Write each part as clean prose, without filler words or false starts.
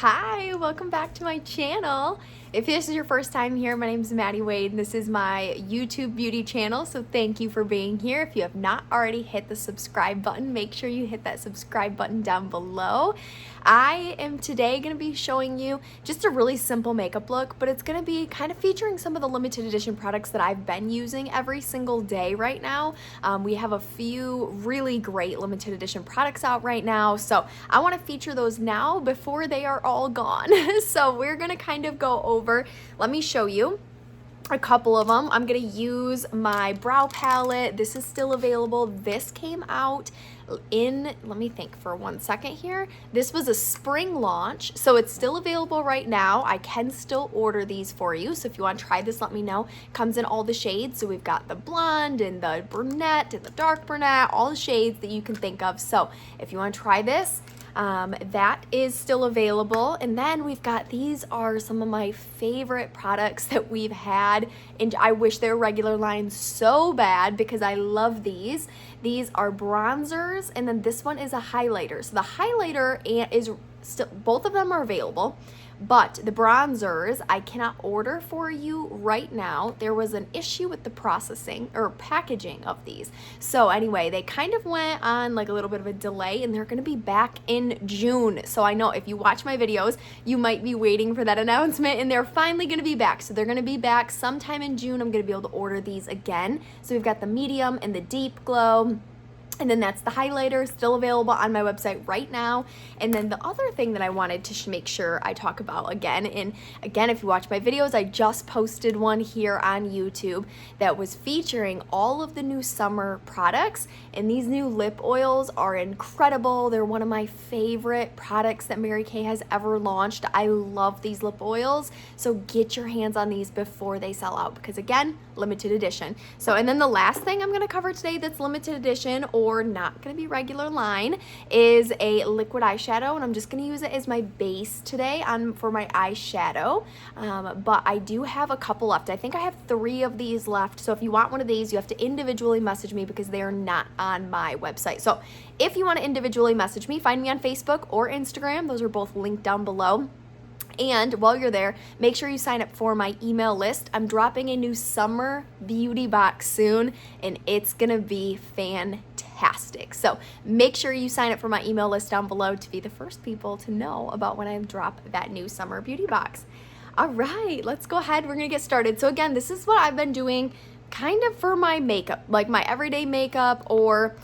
Hi, welcome back to my channel. If this is your first time here, my name is Maddie Wade and this is my YouTube beauty channel, so thank you for being here. If you have not already hit the subscribe button, make sure you hit that subscribe button down below. I am today going to be showing you just a really simple makeup look, but it's going to be kind of featuring some of the limited edition products that I've been using every single day right now. We have a few really great limited edition products out right now, so I want to feature those now before they are all gone. So we're going to kind of go over, let me show you a couple of them. I'm gonna use my brow palette. This is still available. This came out in, let me think for 1 second here. This was a spring launch, so it's still available right now. I can still order these for you, so if you want to try this, let me know. Comes in all the shades, so we've got the blonde and the brunette and the dark brunette, all the shades that you can think of. So if you want to try this, that is still available. And then we've got, these are some of my favorite products that we've had, and I wish they were regular lines so bad because I love these. These are bronzers, and then this one is a highlighter. So the highlighter is still, both of them are available, but the bronzers I cannot order for you right now. There was an issue with the processing or packaging of these. So anyway, they kind of went on like a little bit of a delay, and they're going to be back in June. So I know if you watch my videos, you might be waiting for that announcement, and they're finally going to be back. So they're going to be back sometime in June. I'm going to be able to order these again. So we've got the medium and the deep glow. And then that's the highlighter, still available on my website right now. And then the other thing that I wanted to make sure I talk about again, and again, if you watch my videos, I just posted one here on YouTube that was featuring all of the new summer products. And these new lip oils are incredible. They're one of my favorite products that Mary Kay has ever launched. I love these lip oils. So get your hands on these before they sell out, because again, limited edition. So, and then the last thing I'm gonna cover today that's limited edition or not going to be regular line is a liquid eyeshadow, and I'm just going to use it as my base today for my eyeshadow, but I do have a couple left. I think I have 3 of these left, so if you want one of these, you have to individually message me because they are not on my website. So if you want to individually message me, find me on Facebook or Instagram. Those are both linked down below. And while you're there, make sure you sign up for my email list. I'm dropping a new summer beauty box soon, and it's gonna be fantastic. So make sure you sign up for my email list down below to be the first people to know about when I drop that new summer beauty box. All right, let's go ahead. We're gonna get started. So again, this is what I've been doing kind of for my makeup, like my everyday makeup, or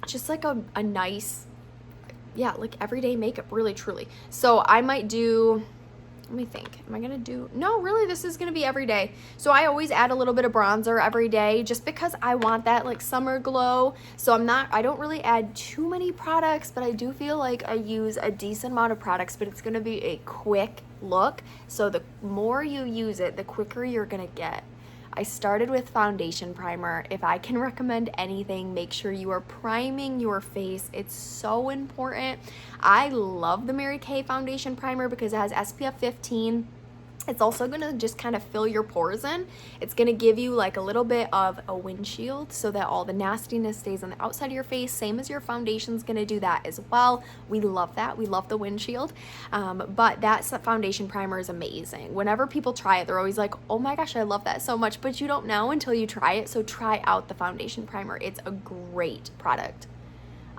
just like a nice, yeah, like everyday makeup, really truly. So I might do, let me think, am I gonna do, no, really, this is gonna be every day. So I always add a little bit of bronzer every day just because I want that like summer glow. So I don't really add too many products, but I do feel like I use a decent amount of products, but it's gonna be a quick look. So the more you use it, the quicker you're gonna get. I started with foundation primer. If I can recommend anything, make sure you are priming your face. It's so important. I love the Mary Kay foundation primer because it has SPF 15. It's also gonna just kind of fill your pores in. It's gonna give you like a little bit of a windshield so that all the nastiness stays on the outside of your face, same as your foundation's gonna do that as well. We love that, we love the windshield. But that foundation primer is amazing. Whenever people try it, they're always like, oh my gosh, I love that so much, but you don't know until you try it, so try out the foundation primer. It's a great product.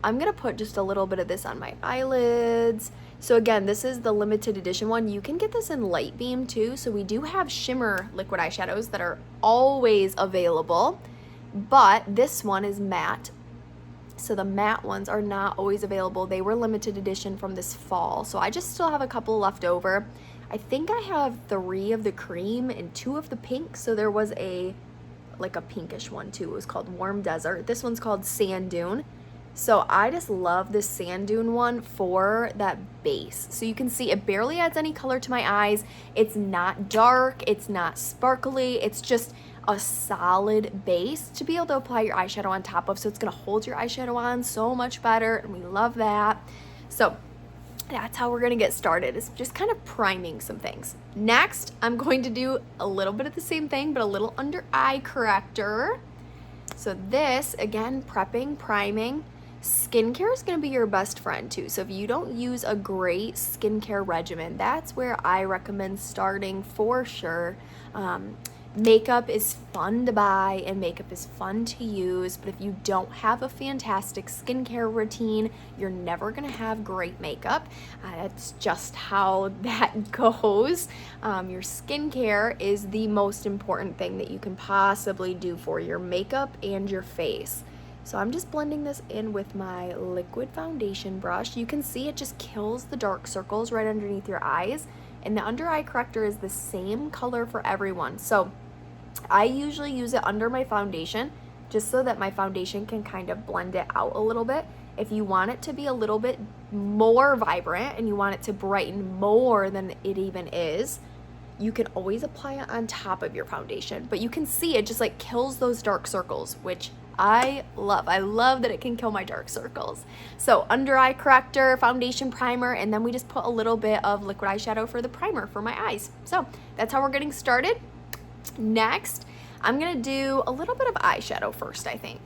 I'm gonna put just a little bit of this on my eyelids. So again, this is the limited edition one. You can get this in light beam too. So we do have shimmer liquid eyeshadows that are always available, but this one is matte. So the matte ones are not always available. They were limited edition from this fall. So I just still have a couple left over. I think I have 3 of the cream and 2 of the pink. So there was like a pinkish one too. It was called Warm Desert. This one's called Sand Dune. So I just love this Sand Dune one for that base. So you can see it barely adds any color to my eyes. It's not dark, it's not sparkly, it's just a solid base to be able to apply your eyeshadow on top of. So it's gonna hold your eyeshadow on so much better, and we love that. So that's how we're gonna get started, is just kind of priming some things. Next, I'm going to do a little bit of the same thing, but a little under eye corrector. So this, again, prepping, priming. skincare is going to be your best friend too. So if you don't use a great skincare regimen, that's where I recommend starting for sure. Makeup is fun to buy and makeup is fun to use, but if you don't have a fantastic skincare routine, you're never gonna have great makeup. That's just how that goes. Your skincare is the most important thing that you can possibly do for your makeup and your face. So I'm just blending this in with my liquid foundation brush. You can see it just kills the dark circles right underneath your eyes, and the under eye corrector is the same color for everyone. So I usually use it under my foundation just so that my foundation can kind of blend it out a little bit. If you want it to be a little bit more vibrant and you want it to brighten more than it even is, you can always apply it on top of your foundation. But you can see it just like kills those dark circles, which I love. I love that it can kill my dark circles. So under eye corrector, foundation primer, and then we just put a little bit of liquid eyeshadow for the primer for my eyes. So that's how we're getting started. Next, I'm gonna do a little bit of eyeshadow first, I think,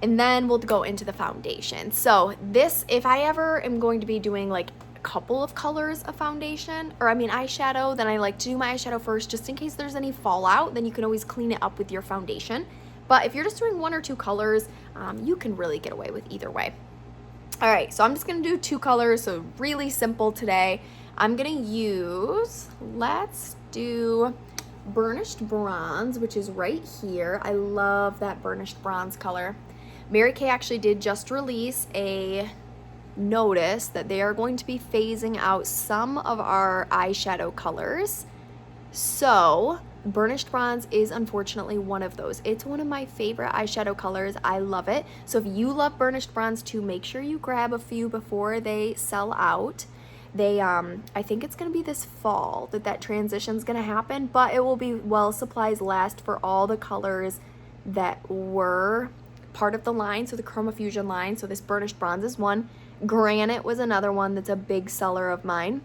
and then we'll go into the foundation. So this, if I ever am going to be doing like a couple of colors of foundation, or I mean eyeshadow, then I like to do my eyeshadow first just in case there's any fallout. Then you can always clean it up with your foundation. But if you're just doing 1 or 2 colors, you can really get away with either way. All right, so I'm just gonna do 2 colors, so really simple today. I'm gonna use, let's do Burnished Bronze, which is right here. I love that Burnished Bronze color. Mary Kay actually did just release a notice that they are going to be phasing out some of our eyeshadow colors. So Burnished Bronze is unfortunately one of those. It's one of my favorite eyeshadow colors. I love it. So if you love Burnished Bronze too, make sure you grab a few before they sell out. They, I think it's going to be this fall that transition's going to happen, but it will be while supplies last for all the colors that were part of the line, so the Chroma Fusion line. So this Burnished Bronze is one. Granite was another one that's a big seller of mine.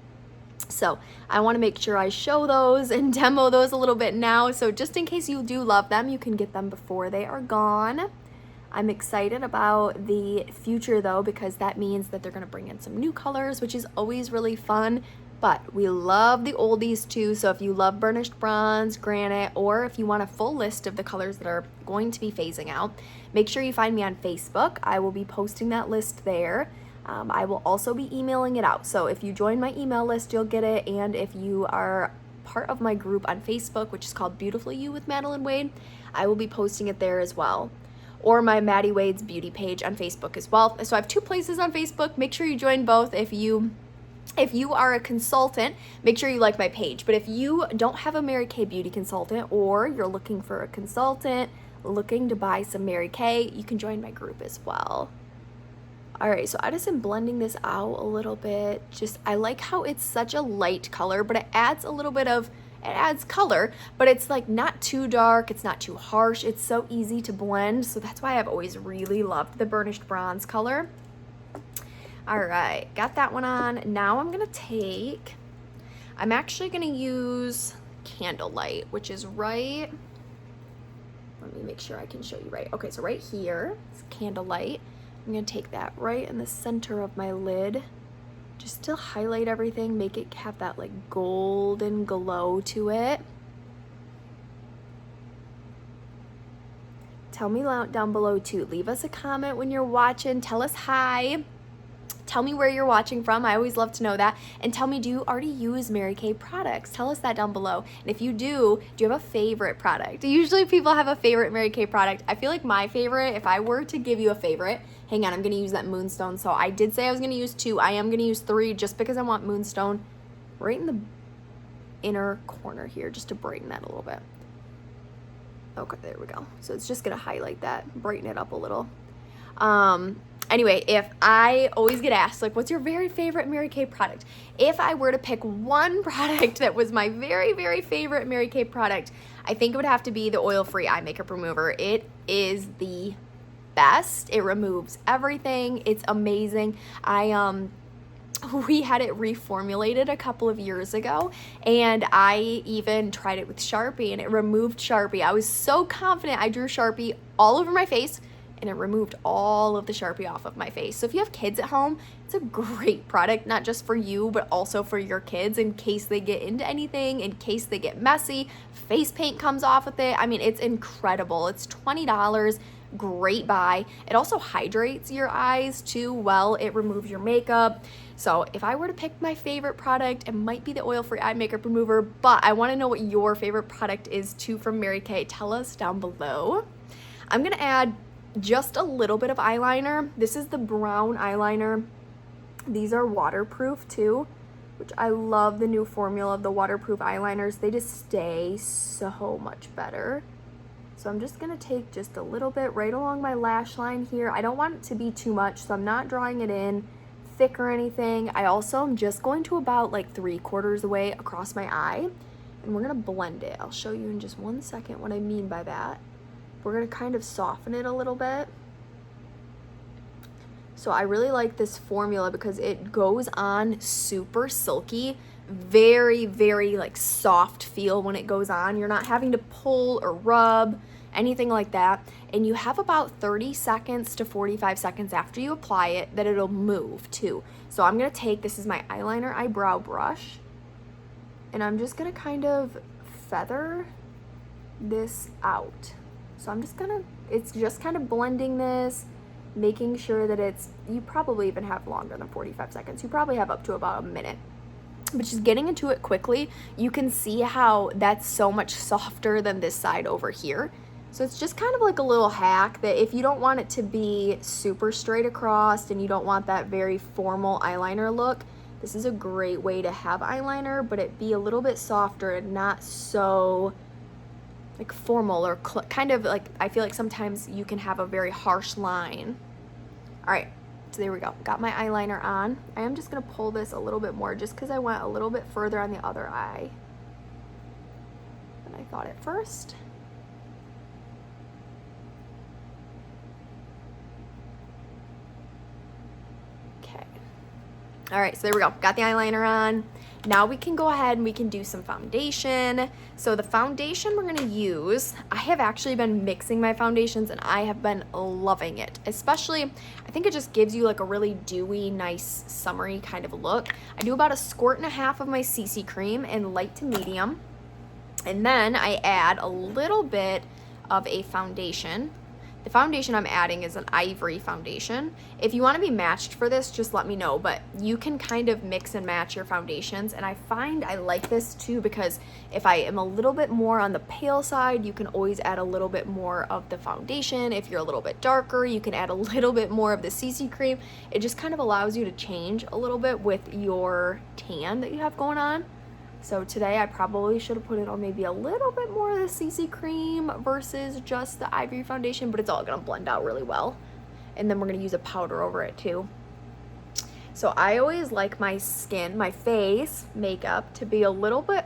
So I want to make sure I show those and demo those a little bit now. So just in case you do love them, you can get them before they are gone. I'm excited about the future though, because that means that they're going to bring in some new colors, which is always really fun. But we love the oldies too. So if you love Burnished Bronze, Granite, or if you want a full list of the colors that are going to be phasing out, make sure you find me on Facebook. I will be posting that list there. I will also be emailing it out. So if you join my email list, you'll get it. And if you are part of my group on Facebook, which is called Beautifully You with Madeline Wade, I will be posting it there as well. Or my Maddie Wade's beauty page on Facebook as well. So I have 2 places on Facebook. Make sure you join both. If you are a consultant, make sure you like my page. But if you don't have a Mary Kay beauty consultant, or you're looking for a consultant, looking to buy some Mary Kay, you can join my group as well. All right, so I just am blending this out a little bit. I like how it's such a light color, but it adds a little bit of, it adds color, but it's like not too dark, it's not too harsh, it's so easy to blend. So that's why I've always really loved the Burnished Bronze color. All right, got that one on. Now I'm actually gonna use Candlelight, which is right, let me make sure I can show you right. Okay, so right here is Candlelight. I'm gonna take that right in the center of my lid, just to highlight everything, make it have that like golden glow to it. Tell me down below too. Leave us a comment when you're watching. Tell us hi. Tell me where you're watching from. I always love to know that. And tell me, do you already use Mary Kay products? Tell us that down below. And if you do you have a favorite product? Usually people have a favorite Mary Kay product. I feel like my favorite, if I were to give you a favorite, hang on, I'm gonna use that Moonstone. So I did say I was gonna use 2. I am gonna use 3 just because I want Moonstone right in the inner corner here, just to brighten that a little bit. Okay, there we go. So it's just gonna highlight that, brighten it up a little. Anyway, if I always get asked, like, what's your very favorite Mary Kay product? If I were to pick one product that was my very, very favorite Mary Kay product, I think it would have to be the oil-free eye makeup remover. It is the best. It removes everything. It's amazing. We had it reformulated a couple of years ago, and I even tried it with Sharpie, and it removed Sharpie. I was so confident. I drew Sharpie all over my face, and it removed all of the Sharpie off of my face. So if you have kids at home, it's a great product, not just for you, but also for your kids in case they get into anything, in case they get messy. Face paint comes off with it. I mean, it's incredible. It's $20. Great buy. It also hydrates your eyes too well. It removes your makeup. So if I were to pick my favorite product, it might be the oil-free eye makeup remover, but I want to know what your favorite product is too from Mary Kay. Tell us down below. I'm going to add just a little bit of eyeliner. This is the brown eyeliner. These are waterproof too, which I love the new formula of the waterproof eyeliners. They just stay so much better. So I'm just going to take just a little bit right along my lash line here. I don't want it to be too much, so I'm not drawing it in thick or anything. I also am just going to about like 3/4 the way across my eye, and we're going to blend it. I'll show you in just one second what I mean by that. We're going to kind of soften it a little bit. So I really like this formula because it goes on super silky, very, very like soft feel when it goes on. You're not having to pull or rub, anything like that. And you have about 30 seconds to 45 seconds after you apply it that it'll move too. So I'm going to take, this is my eyeliner eyebrow brush, and I'm just going to kind of feather this out. So I'm just gonna, it's just kind of blending this, making sure that it's, you probably even have longer than 45 seconds. You probably have up to about a minute. But just getting into it quickly, you can see how that's so much softer than this side over here. So it's just kind of like a little hack that if you don't want it to be super straight across and you don't want that very formal eyeliner look, this is a great way to have eyeliner, but it be a little bit softer and not so like formal or kind of like, I feel like sometimes you can have a very harsh line. All right, so there we go. Got my eyeliner on. I am just gonna pull this a little bit more just because I went a little bit further on the other eye than I thought at first. Okay. All right, so there we go. Got the eyeliner on. Now we can go ahead and we can do some foundation. So the foundation we're gonna use, I have actually been mixing my foundations and I have been loving it. Especially, I think it just gives you like a really dewy, nice, summery kind of look. I do about 1.5 squirts of my CC cream in light to medium. And then I add a little bit of a foundation. The foundation I'm adding is an Ivory foundation. If you want to be matched for this, just let me know, but you can kind of mix and match your foundations, and I find I like this too because if I am a little bit more on the pale side, you can always add a little bit more of the foundation. If you're a little bit darker, you can add a little bit more of the CC cream. It just kind of allows you to change a little bit with your tan that you have going on. So today I probably should have put it on maybe a little bit more of the CC cream versus just the Ivory foundation, but it's all gonna blend out really well. And then we're gonna use a powder over it too. So I always like my skin, my face makeup to be a little bit,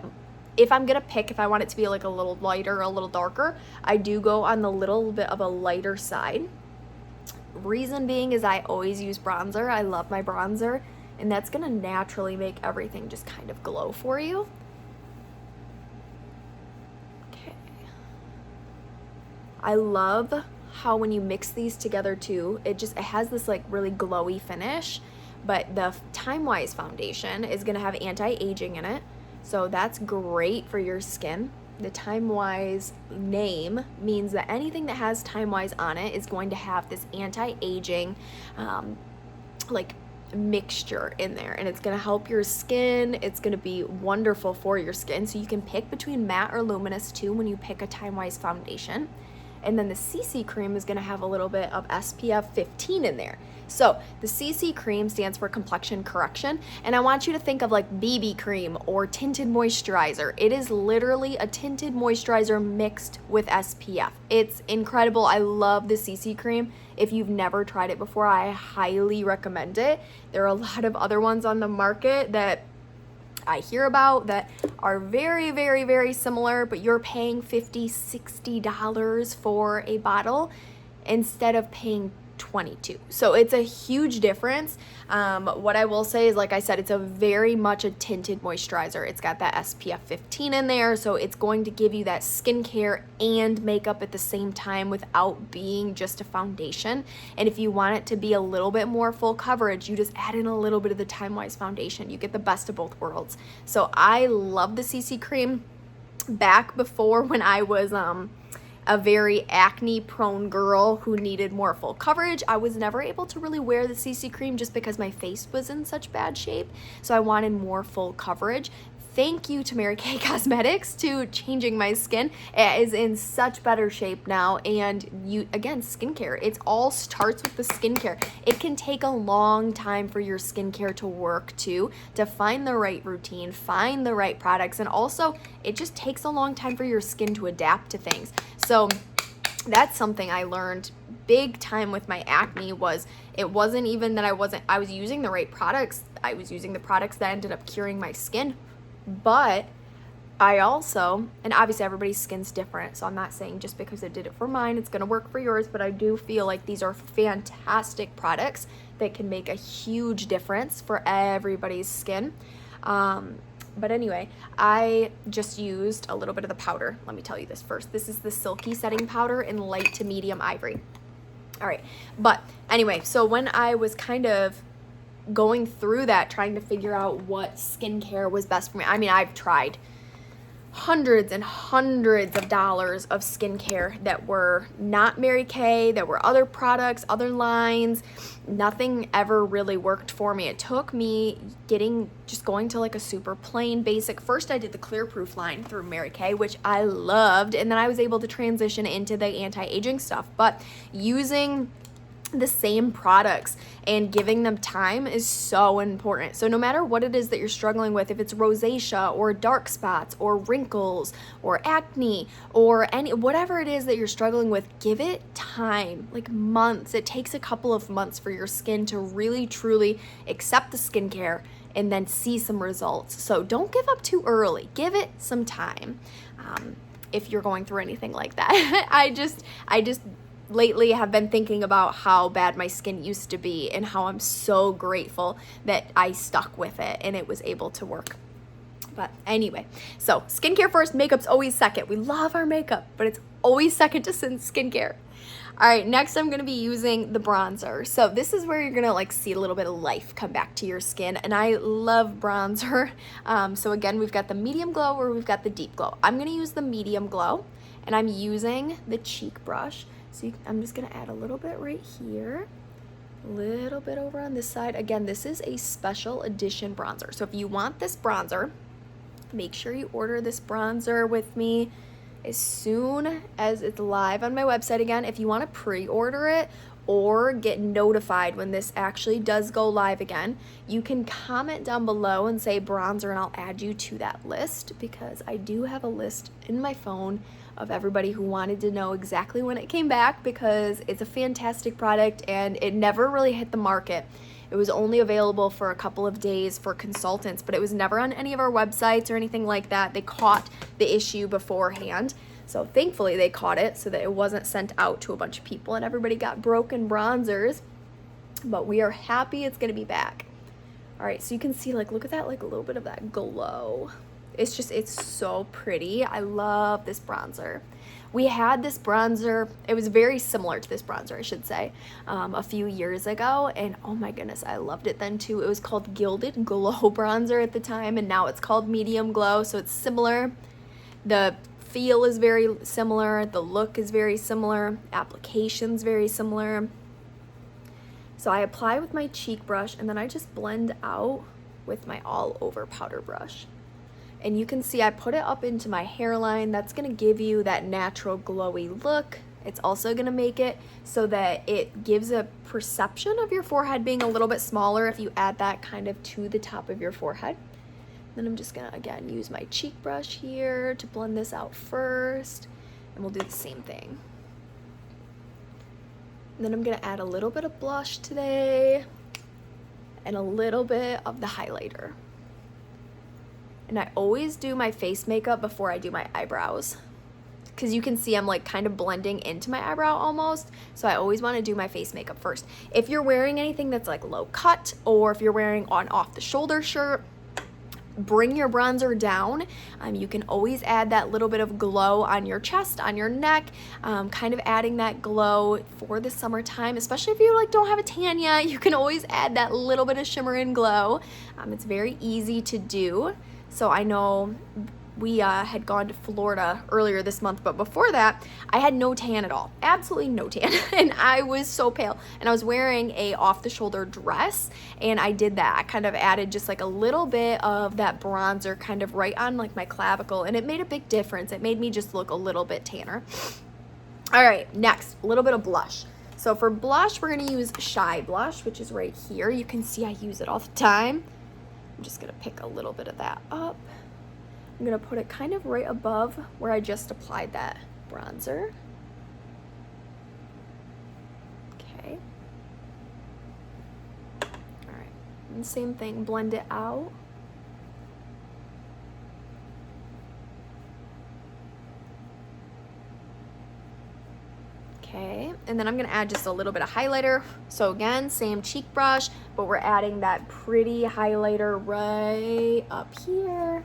if I'm gonna pick, if I want it to be like a little lighter or a little darker, I do go on the little bit of a lighter side. Reason being is I always use bronzer. I love my bronzer. And that's gonna naturally make everything just kind of glow for you. Okay. I love how when you mix these together too, it has this like really glowy finish, but the TimeWise foundation is gonna have anti-aging in it. So that's great for your skin. The TimeWise name means that anything that has TimeWise on it is going to have this anti-aging, like mixture in there, and it's going to help your skin. It's going to be wonderful for your skin. So you can pick between matte or luminous too when you pick a TimeWise foundation. And then the CC cream is going to have a little bit of SPF 15 in there. So the CC cream stands for complexion correction, and I want you to think of like BB cream or tinted moisturizer. It is literally a tinted moisturizer mixed with SPF. It's incredible. I love the CC cream. If you've never tried it before, I highly recommend it. There are a lot of other ones on the market that I hear about that are very, very, very similar, but you're paying $50, $60 for a bottle instead of paying 22. So it's a huge difference. What I will say is, like I said, it's a very much a tinted moisturizer. It's got that SPF 15 in there, so it's going to give you that skincare and makeup at the same time without being just a foundation. And if you want it to be a little bit more full coverage, you just add in a little bit of the TimeWise foundation. You get the best of both worlds. So I love the CC cream. Back before, when I was a very acne prone girl who needed more full coverage, I was never able to really wear the CC cream just because my face was in such bad shape. So I wanted more full coverage. Thank you to Mary Kay Cosmetics to changing my skin. It is in such better shape now. And you, again, skincare, it all starts with the skincare. It can take a long time for your skincare to work too, to find the right routine, find the right products, and also it just takes a long time for your skin to adapt to things. So that's something I learned big time with my acne. Was it wasn't even that I was using the right products. I was using the products that ended up curing my skin. But I also, and obviously everybody's skin's different, so I'm not saying just because I did it for mine, it's going to work for yours, but I do feel like these are fantastic products that can make a huge difference for everybody's skin. But anyway, I just used a little bit of the powder. Let me tell you this first. This is the Silky setting powder in light to medium ivory. All right, but anyway, so when I was kind of going through that, trying to figure out what skincare was best for me. I mean, I've tried hundreds and hundreds of dollars of skincare that were not Mary Kay, that were other products, other lines. Nothing ever really worked for me. It took me just going to like a super plain basic. First, I did the Clear Proof line through Mary Kay, which I loved, and then I was able to transition into the anti-aging stuff. But using the same products and giving them time is so important. So no matter what it is that you're struggling with, if it's rosacea or dark spots or wrinkles or acne or whatever it is that you're struggling with, give it time, like months. It takes a couple of months for your skin to really truly accept the skincare and then see some results. So don't give up too early. Give it some time. If you're going through anything like that. I just lately have been thinking about how bad my skin used to be and how I'm so grateful that I stuck with it and it was able to work. But anyway, so skincare first, makeup's always second. We love our makeup, but it's always second to skincare. All right, next I'm gonna be using the bronzer. So this is where you're gonna like see a little bit of life come back to your skin, and I love bronzer. So again, we've got the medium glow or we've got the deep glow. I'm gonna use the medium glow, and I'm using the cheek brush. So I'm just gonna add a little bit right here, a little bit over on this side. Again, this is a special edition bronzer. So if you want this bronzer, make sure you order this bronzer with me as soon as it's live on my website again. If you wanna pre-order it or get notified when this actually does go live again, you can comment down below and say bronzer and I'll add you to that list, because I do have a list in my phone of everybody who wanted to know exactly when it came back, because it's a fantastic product and it never really hit the market. It was only available for a couple of days for consultants, but it was never on any of our websites or anything like that. They caught the issue beforehand. So thankfully they caught it so that it wasn't sent out to a bunch of people and everybody got broken bronzers. But we are happy it's gonna be back. All right, so you can see, like, look at that, like a little bit of that glow. It's so pretty. I love this bronzer. We had this bronzer, it was very similar to this bronzer, I should say, a few years ago, and oh my goodness, I loved it then too. It was called Gilded Glow Bronzer at the time, and now it's called Medium Glow, so it's similar. The feel is very similar, the look is very similar, application's very similar. So I apply with my cheek brush, and then I just blend out with my all over powder brush. And you can see I put it up into my hairline. That's gonna give you that natural glowy look. It's also gonna make it so that it gives a perception of your forehead being a little bit smaller if you add that kind of to the top of your forehead. Then I'm just gonna, again, use my cheek brush here to blend this out first, and we'll do the same thing. And then I'm gonna add a little bit of blush today and a little bit of the highlighter. And I always do my face makeup before I do my eyebrows. because you can see I'm like kind of blending into my eyebrow almost. So I always want to do my face makeup first. If you're wearing anything that's like low cut, or if you're wearing an off the shoulder shirt, bring your bronzer down. You can always add that little bit of glow on your chest, on your neck, kind of adding that glow for the summertime, especially if you like don't have a tan yet. You can always add that little bit of shimmer and glow. It's very easy to do. So I know we had gone to Florida earlier this month, but before that I had no tan at all, absolutely no tan, and I was so pale, and I was wearing a off the shoulder dress, and I did that. I kind of added just like a little bit of that bronzer kind of right on like my clavicle, and it made a big difference. It made me just look a little bit tanner. All right, next, a little bit of blush. So for blush, we're gonna use Shy Blush, which is right here. You can see I use it all the time. I'm just gonna pick a little bit of that up. I'm gonna put it kind of right above where I just applied that bronzer. Okay. All right, and same thing, blend it out. Okay, and then I'm gonna add just a little bit of highlighter. So again, same cheek brush, but we're adding that pretty highlighter right up here.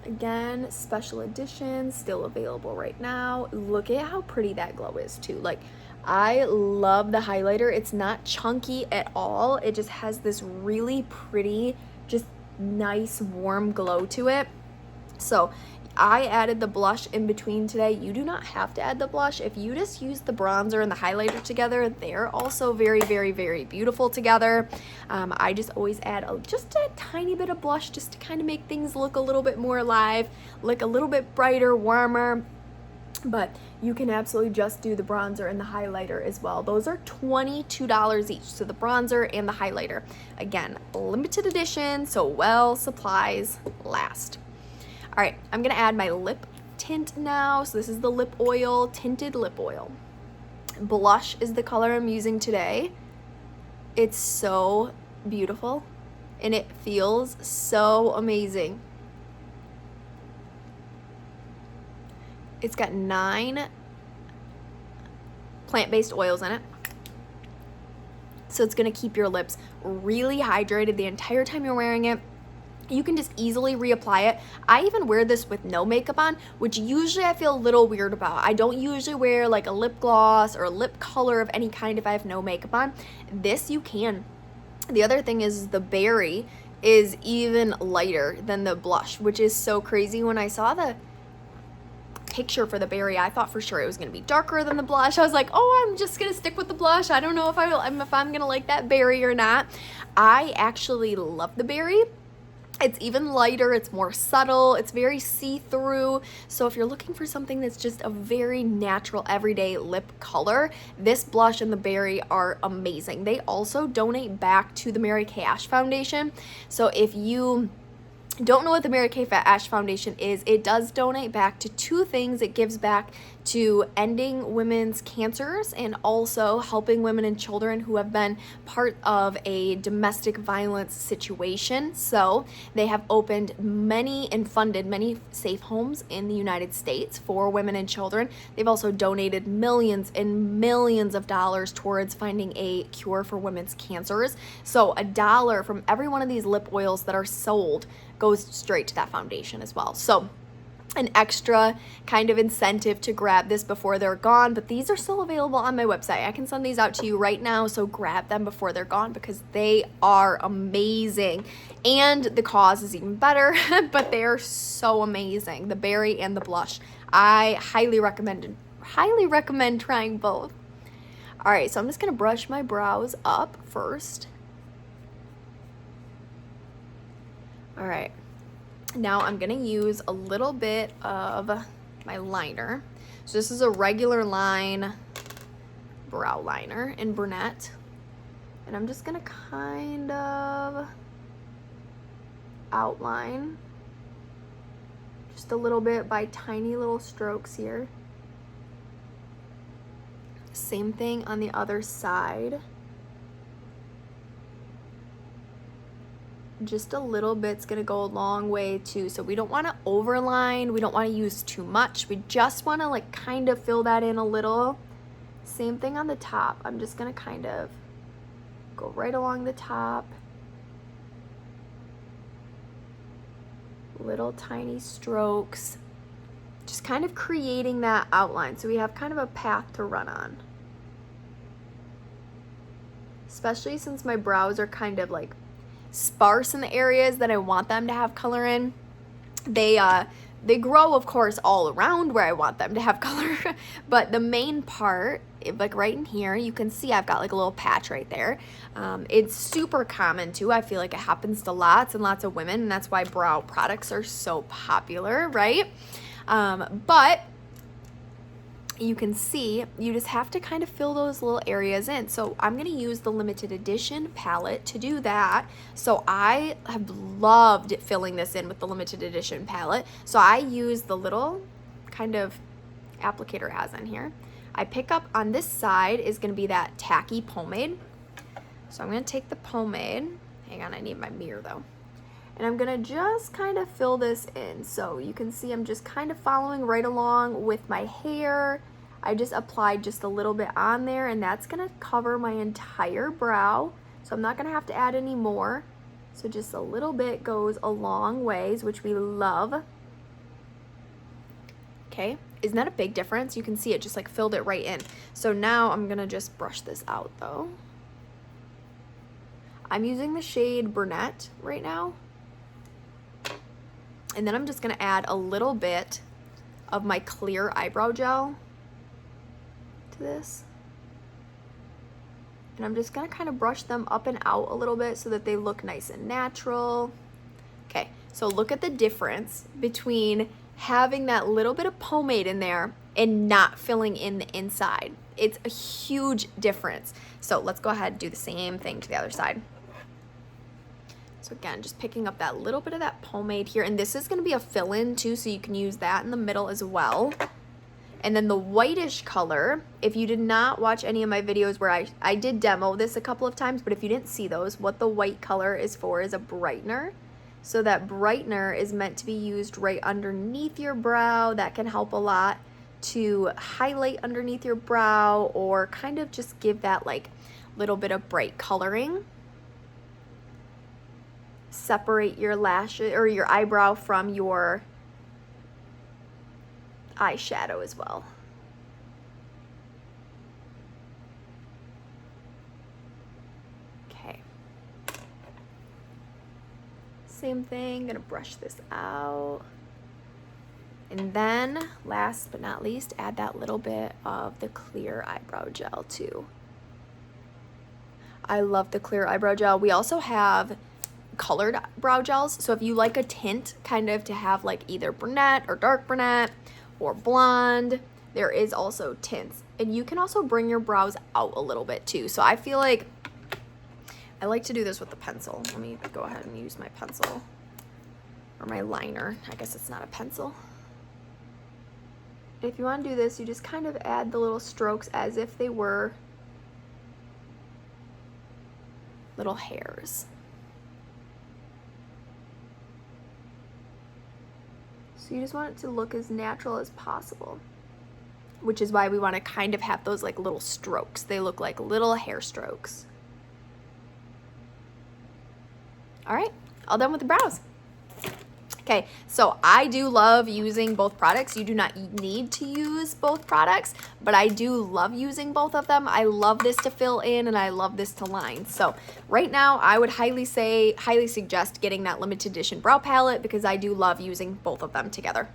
Again, special edition, still available right now. Look at how pretty that glow is too. Like, I love the highlighter. It's not chunky at all. It just has this really pretty, just nice warm glow to it. So I added the blush in between today. You do not have to add the blush. If you just use the bronzer and the highlighter together, they're also very, very, very beautiful together. I just always add just a tiny bit of blush just to kind of make things look a little bit more alive, look a little bit brighter, warmer. But you can absolutely just do the bronzer and the highlighter as well. Those are $22 each, so the bronzer and the highlighter. Again, limited edition, so well, supplies last. All right, I'm gonna add my lip tint now. So this is the lip oil, tinted lip oil. Blush is the color I'm using today. It's so beautiful, and it feels so amazing. It's got 9 plant-based oils in it. So it's gonna keep your lips really hydrated the entire time you're wearing it. You can just easily reapply it. I even wear this with no makeup on, which usually I feel a little weird about. I don't usually wear like a lip gloss or a lip color of any kind if I have no makeup on. This you can. The other thing is the berry is even lighter than the blush, which is so crazy. When I saw the picture for the berry, I thought for sure it was going to be darker than the blush. I was like, oh, I'm just going to stick with the blush. I don't know if I'm going to like that berry or not. I actually love the berry. It's even lighter, it's more subtle, it's very see-through. So if you're looking for something that's just a very natural, everyday lip color, this blush and the berry are amazing. They also donate back to the Mary Kay Ash Foundation. So if you don't know what the Mary Kay Ash Foundation is, it does donate back to 2 things. It gives back to ending women's cancers and also helping women and children who have been part of a domestic violence situation. So they have opened many and funded many safe homes in the United States for women and children. They've also donated millions and millions of dollars towards finding a cure for women's cancers. So $1 from every one of these lip oils that are sold goes straight to that foundation as well. So an extra kind of incentive to grab this before they're gone, but these are still available on my website. I can send these out to you right now, so grab them before they're gone because they are amazing. And the cause is even better, but they're so amazing. The berry and the blush. I highly recommend trying both. All right, so I'm just gonna brush my brows up first. All right, now I'm gonna use a little bit of my liner. So this is a regular line brow liner in Brunette. And I'm just gonna kind of outline just a little bit by tiny little strokes here. Same thing on the other side. just a little bit's gonna go a long way too. So we don't want to overline, we don't want to use too much, we just want to like kind of fill that in a little. Same thing on the top. I'm just gonna kind of go right along the top, little tiny strokes, just kind of creating that outline so we have kind of a path to run on. Especially since my brows are kind of like sparse in the areas that I want them to have color in. They grow, of course, all around where I want them to have color, but the main part, like right in here, you can see I've got like a little patch right there. It's super common too. I feel like it happens to lots and lots of women, and that's why brow products are so popular, right? But you can see you just have to kind of fill those little areas in. So I'm going to use the limited edition palette to do that. So I have loved filling this in with the limited edition palette. So I use the little kind of applicator has in here. I pick up on this side is going to be that tacky pomade. So I'm going to take the pomade. Hang on, I need my mirror though. And I'm going to just kind of fill this in. So you can see I'm just kind of following right along with my hair. I just applied just a little bit on there, and that's going to cover my entire brow. So I'm not going to have to add any more. So just a little bit goes a long ways, which we love. Okay, isn't that a big difference? You can see it just like filled it right in. So now I'm going to just brush this out though. I'm using the shade Brunette right now. And then I'm just going to add a little bit of my clear eyebrow gel to this. And I'm just going to kind of brush them up and out a little bit so that they look nice and natural. Okay, so look at the difference between having that little bit of pomade in there and not filling in the inside. It's a huge difference. So let's go ahead and do the same thing to the other side. So again, just picking up that little bit of that pomade here. And this is going to be a fill-in too, so you can use that in the middle as well. And then the whitish color, if you did not watch any of my videos where I did demo this a couple of times, but if you didn't see those, what the white color is for is a brightener. So that brightener is meant to be used right underneath your brow. That can help a lot to highlight underneath your brow or kind of just give that like little bit of bright coloring. Separate your lashes or your eyebrow from your eyeshadow as well. Okay. Same thing, gonna brush this out. And then, last but not least, add that little bit of the clear eyebrow gel too. I love the clear eyebrow gel. We also have colored brow gels, so if you like a tint kind of to have like either brunette or dark brunette or blonde, there is also tints, and you can also bring your brows out a little bit too. So I feel like I like to do this with the pencil. Let me go ahead and use my pencil or my liner. I guess it's not a pencil. If you want to do this, you just kind of add the little strokes as if they were little hairs. So you just want it to look as natural as possible, which is why we want to kind of have those like little strokes. They look like little hair strokes. All right, all done with the brows. Okay, so I do love using both products. You do not need to use both products, but I do love using both of them. I love this to fill in and I love this to line. So right now I would highly suggest getting that limited edition brow palette because I do love using both of them together.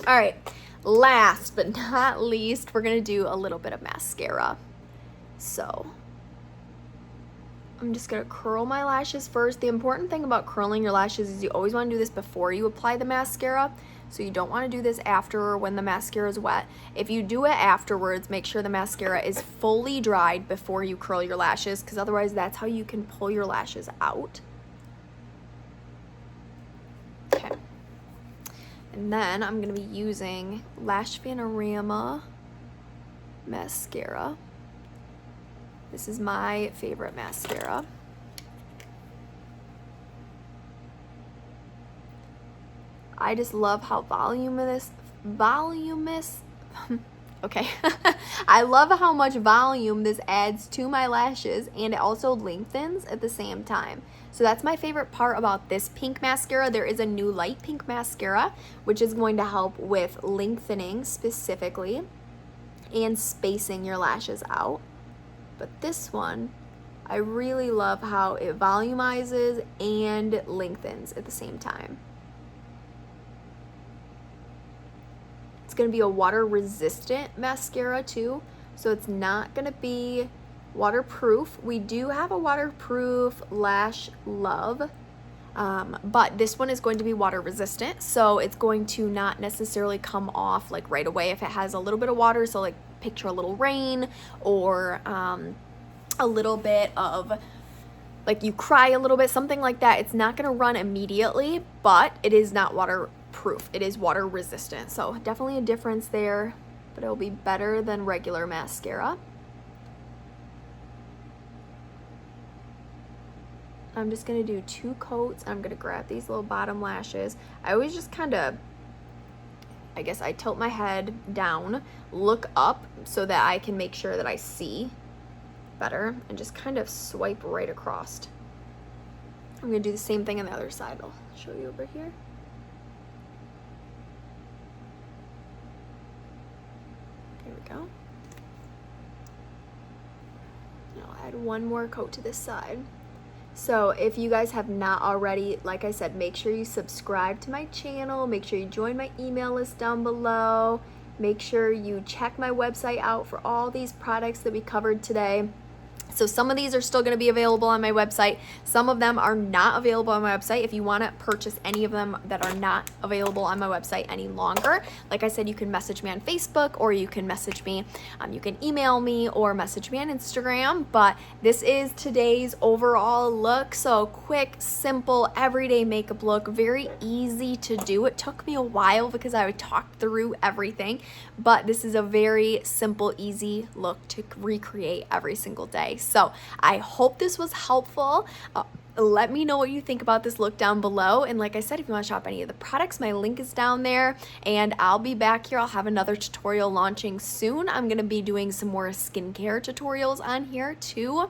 All right, last but not least, we're gonna do a little bit of mascara. So I'm just gonna curl my lashes first. The important thing about curling your lashes is you always wanna do this before you apply the mascara. So you don't wanna do this after or when the mascara is wet. If you do it afterwards, make sure the mascara is fully dried before you curl your lashes, because otherwise that's how you can pull your lashes out. Okay. And then I'm gonna be using Lash Panorama mascara. This is my favorite mascara. I just love how voluminous, okay. I love how much volume this adds to my lashes, and it also lengthens at the same time. So that's my favorite part about this pink mascara. There is a new light pink mascara, which is going to help with lengthening specifically and spacing your lashes out. But this one, I really love how it volumizes and lengthens at the same time. It's going to be a water resistant mascara too, so it's not going to be waterproof. We do have a waterproof Lash Love, but this one is going to be water resistant, so it's going to not necessarily come off like right away if it has a little bit of water. So like picture a little rain, or a little bit of like you cry a little bit, something like that. It's not going to run immediately, but it is not waterproof. It is water resistant, so definitely a difference there, but it'll be better than regular mascara. I'm just going to do 2 coats. I'm going to grab these little bottom lashes. I always just kind of, I guess I tilt my head down, look up so that I can make sure that I see better, and just kind of swipe right across. I'm going to do the same thing on the other side. I'll show you over here. There we go. I'll add one more coat to this side. So if you guys have not already, like I said, make sure you subscribe to my channel, make sure you join my email list down below, make sure you check my website out for all these products that we covered today. So some of these are still going to be available on my website. Some of them are not available on my website. If you want to purchase any of them that are not available on my website any longer, like I said, you can message me on Facebook, or you can message me, you can email me or message me on Instagram. But this is today's overall look. So quick, simple, everyday makeup look, very easy to do. It took me a while because I would talk through everything, but this is a very simple, easy look to recreate every single day. So I hope this was helpful. Let me know what you think about this look down below. And like I said, if you want to shop any of the products, my link is down there. And I'll be back here. I'll have another tutorial launching soon. I'm going to be doing some more skincare tutorials on here too,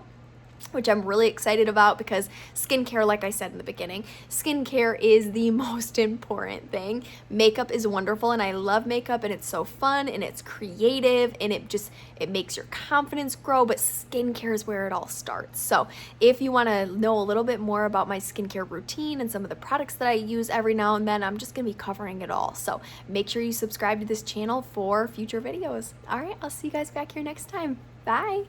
which I'm really excited about, because skincare, like I said in the beginning, skincare is the most important thing. Makeup is wonderful, and I love makeup, and it's so fun, and it's creative, and it makes your confidence grow, but skincare is where it all starts. So if you want to know a little bit more about my skincare routine and some of the products that I use every now and then, I'm just going to be covering it all. So make sure you subscribe to this channel for future videos. All right, I'll see you guys back here next time. Bye.